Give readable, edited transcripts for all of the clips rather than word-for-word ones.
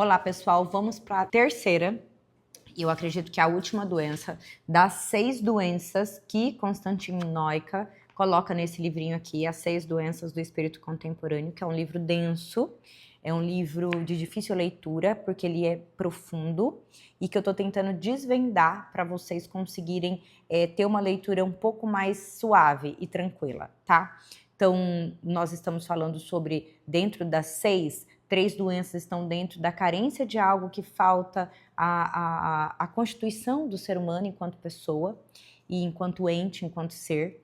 Olá, pessoal, vamos para a terceira, e eu acredito que é a última doença das 6 doenças que Konstantin Neuka coloca nesse livrinho aqui, As 6 Doenças do Espírito Contemporâneo, que é um livro denso, é um livro de difícil leitura, porque ele é profundo, e que eu estou tentando desvendar para vocês conseguirem ter uma leitura um pouco mais suave e tranquila, tá? Então, nós estamos falando sobre, dentro das 6, 3 doenças estão dentro da carência de algo que falta a constituição do ser humano enquanto pessoa e enquanto ente, enquanto ser,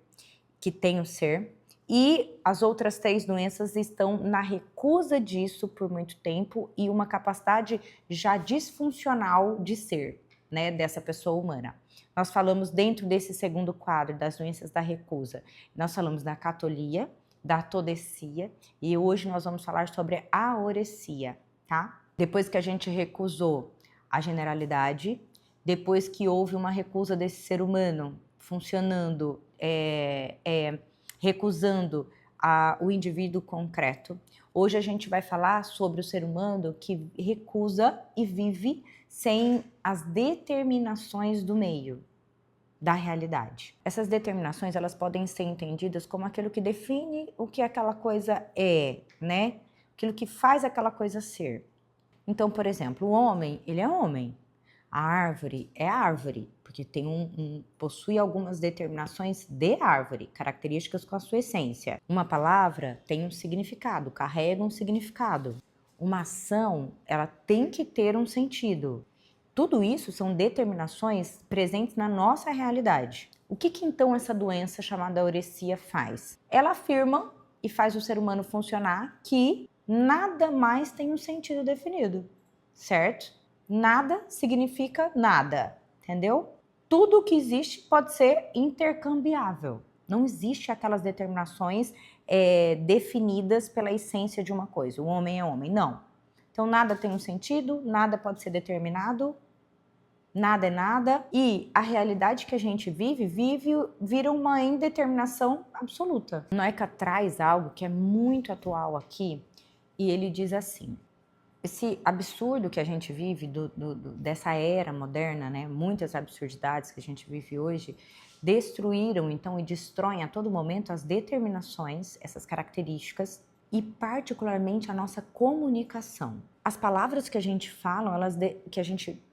que tem o ser. E as outras 3 doenças estão na recusa disso por muito tempo e uma capacidade já disfuncional de ser, né, dessa pessoa humana. Nós falamos dentro desse segundo quadro das doenças da recusa, nós falamos da catolia, da atodecia, e hoje nós vamos falar sobre a aoresia, tá? Depois que a gente recusou a generalidade, depois que houve uma recusa desse ser humano funcionando, recusando o indivíduo concreto, hoje a gente vai falar sobre o ser humano que recusa e vive sem as determinações do meio, da realidade. Essas determinações, elas podem ser entendidas como aquilo que define o que aquela coisa é, né? Aquilo que faz aquela coisa ser. Então, por exemplo, o homem, ele é homem. A árvore é árvore, porque possui algumas determinações de árvore, características com a sua essência. Uma palavra tem um significado, carrega um significado. Uma ação, ela tem que ter um sentido. Tudo isso são determinações presentes na nossa realidade. O que então essa doença chamada aoresia faz? Ela afirma e faz o ser humano funcionar que nada mais tem um sentido definido, certo? Nada significa nada, entendeu? Tudo que existe pode ser intercambiável. Não existe aquelas determinações definidas pela essência de uma coisa. O homem é homem, não. Então nada tem um sentido, nada pode ser determinado, nada é nada, e a realidade que a gente vive vira uma indeterminação absoluta. Neuka traz algo que é muito atual aqui, e ele diz assim: esse absurdo que a gente vive dessa era moderna, né? Muitas absurdidades que a gente vive hoje, destruíram então e destroem a todo momento as determinações, essas características, e particularmente a nossa comunicação. As palavras que a gente fala, que a gente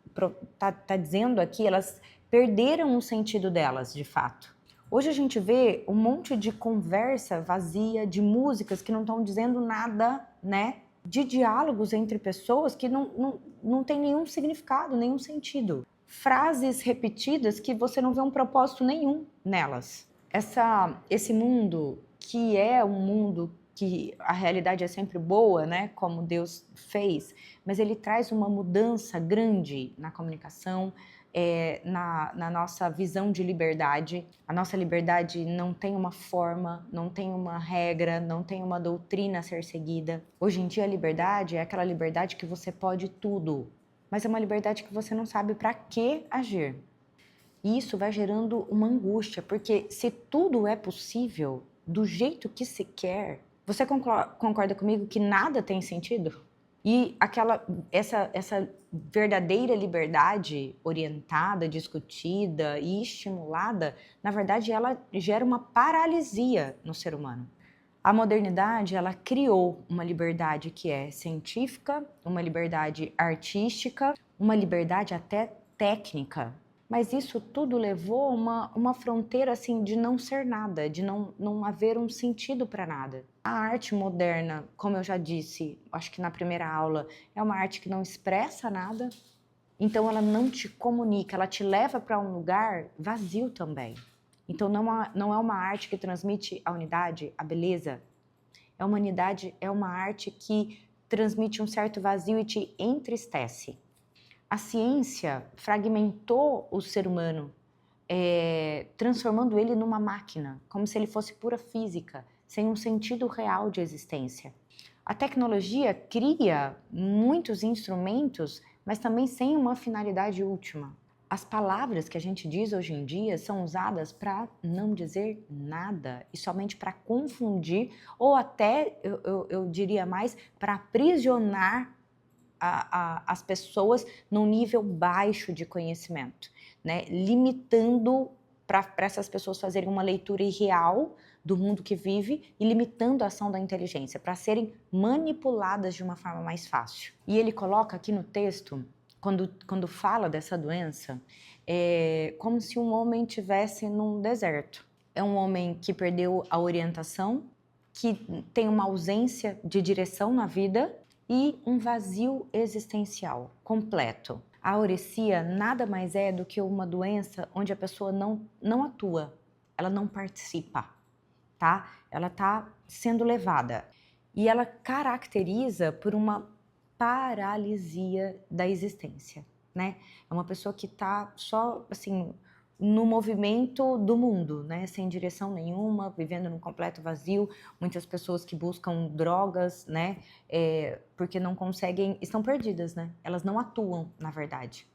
tá dizendo aqui, elas perderam o sentido delas, de fato. Hoje a gente vê um monte de conversa vazia, de músicas que não estão dizendo nada, né? De diálogos entre pessoas que não tem nenhum significado, nenhum sentido. Frases repetidas que você não vê um propósito nenhum nelas. Esse mundo que é um mundo que a realidade é sempre boa, né, como Deus fez, mas ele traz uma mudança grande na comunicação, na nossa visão de liberdade. A nossa liberdade não tem uma forma, não tem uma regra, não tem uma doutrina a ser seguida. Hoje em dia a liberdade é aquela liberdade que você pode tudo, mas é uma liberdade que você não sabe para que agir. E isso vai gerando uma angústia, porque se tudo é possível, do jeito que se quer, você concorda comigo que nada tem sentido? E essa verdadeira liberdade orientada, discutida e estimulada, na verdade, ela gera uma paralisia no ser humano. A modernidade, ela criou uma liberdade que é científica, uma liberdade artística, uma liberdade até técnica. Mas isso tudo levou a uma fronteira assim de não ser nada, de não haver um sentido para nada. A arte moderna, como eu já disse, acho que na primeira aula, é uma arte que não expressa nada, então ela não te comunica, ela te leva para um lugar vazio também. Então não é uma arte que transmite a unidade, a beleza. A humanidade é uma arte que transmite um certo vazio e te entristece. A ciência fragmentou o ser humano, transformando ele numa máquina, como se ele fosse pura física, sem um sentido real de existência. A tecnologia cria muitos instrumentos, mas também sem uma finalidade última. As palavras que a gente diz hoje em dia são usadas para não dizer nada e somente para confundir ou até, eu diria mais, para aprisionar as pessoas num nível baixo de conhecimento, né? Limitando para essas pessoas fazerem uma leitura irreal do mundo que vive e limitando a ação da inteligência para serem manipuladas de uma forma mais fácil. E ele coloca aqui no texto, quando fala dessa doença, como se um homem estivesse num deserto. É um homem que perdeu a orientação, que tem uma ausência de direção na vida e um vazio existencial completo. A auresia nada mais é do que uma doença onde a pessoa não atua, ela não participa, tá? Ela está sendo levada. E ela caracteriza por uma paralisia da existência, né? É uma pessoa que está só, assim, no movimento do mundo, né? Sem direção nenhuma, vivendo num completo vazio. Muitas pessoas que buscam drogas, né? Porque não conseguem, estão perdidas, né? Elas não atuam, na verdade.